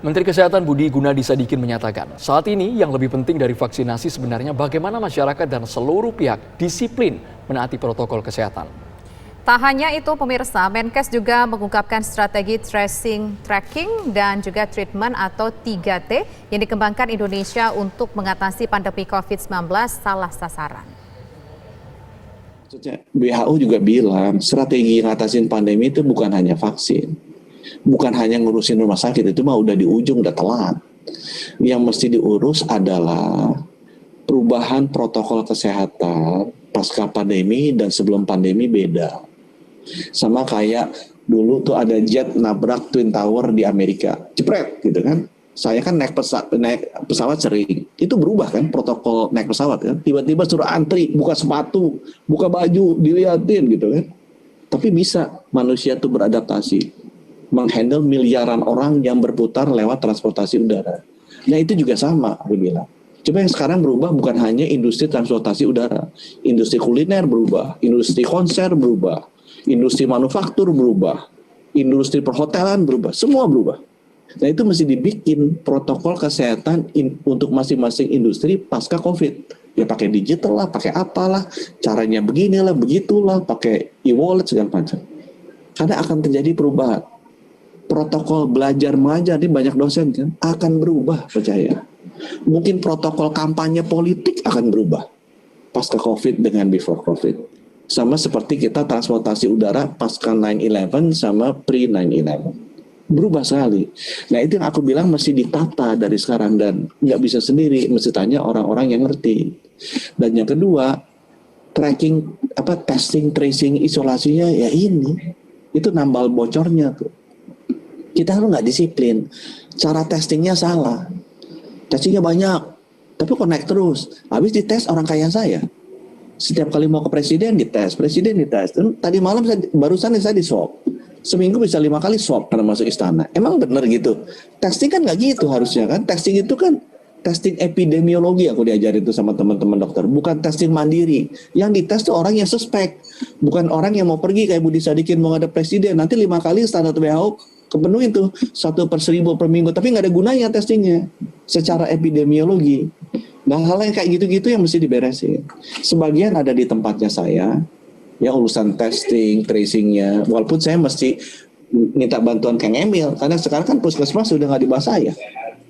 Menteri Kesehatan Budi Gunadi Sadikin menyatakan, saat ini yang lebih penting dari vaksinasi sebenarnya bagaimana masyarakat dan seluruh pihak disiplin menaati protokol kesehatan. Tak hanya itu pemirsa, Menkes juga mengungkapkan strategi tracing, tracking, dan juga treatment atau 3T yang dikembangkan Indonesia untuk mengatasi pandemi COVID-19 salah sasaran. WHO juga bilang strategi ngatasin pandemi itu bukan hanya vaksin, bukan hanya ngurusin rumah sakit, itu mah udah di ujung, udah telat. Yang mesti diurus adalah perubahan protokol kesehatan pasca pandemi dan sebelum pandemi beda. Sama kayak dulu tuh ada jet nabrak Twin Tower di Amerika, jepret gitu kan. Saya kan naik pesawat sering, itu berubah kan protokol naik pesawat kan. Tiba-tiba suruh antri, buka sepatu, buka baju, diliatin gitu kan. Tapi bisa manusia tuh beradaptasi, menghandle miliaran orang yang berputar lewat transportasi udara. Nah itu juga sama, aku bilang. Cuma yang sekarang berubah bukan hanya industri transportasi udara, industri kuliner berubah, industri konser berubah, industri manufaktur berubah, industri perhotelan berubah, semua berubah. Nah itu mesti dibikin protokol kesehatan untuk masing-masing industri pasca COVID. Ya pakai digital lah, pakai apalah, caranya beginilah, begitulah, pakai e-wallet segala macam. Karena akan terjadi perubahan. Protokol belajar mengajar di banyak dosen kan akan berubah, percaya. Mungkin protokol kampanye politik akan berubah pasca COVID dengan before COVID. Sama seperti kita transportasi udara pasca 9/11 sama pre 9/11. Berubah sekali. Nah itu yang aku bilang mesti ditata dari sekarang dan nggak bisa sendiri, mesti tanya orang-orang yang ngerti. Dan yang kedua, tracking, testing, tracing, isolasinya ya ini, itu nambal bocornya tuh. Kita harus nggak disiplin, cara testingnya salah, testingnya banyak, tapi kok naik terus. Habis dites orang kaya saya, setiap kali mau ke presiden dites. Tadi malam barusan saya di swab, seminggu bisa 5 kali swab karena masuk istana. Emang bener gitu? Testing kan nggak gitu harusnya kan? Testing itu kan testing epidemiologi, aku diajarin itu sama teman-teman dokter, bukan testing mandiri. Yang dites tuh orang yang suspek, bukan orang yang mau pergi kayak Budi Sadikin mau ngadep presiden. Nanti 5 kali standar WHO kepenuhin tuh 1/1000 per minggu, tapi nggak ada gunanya testingnya secara epidemiologi. Nah hal yang kayak gitu-gitu yang mesti diberesin. Sebagian ada di tempatnya saya, ya urusan testing, tracingnya. Walaupun saya mesti minta bantuan Kang Emil, karena sekarang kan puskesmas sudah nggak di bawah saya.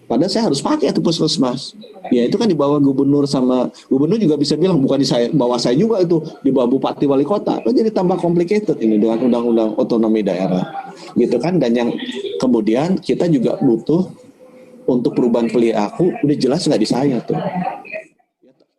Padahal saya harus pakai itu puskesmas. Ya itu kan di bawah gubernur, sama gubernur juga bisa bilang bukan di bawah saya juga, itu di bawah bupati wali kota. Kan jadi tambah complicated ini dengan undang-undang otonomi daerah. Gitu kan, dan yang kemudian kita juga butuh untuk perubahan perilaku udah jelas nggak di saya tuh.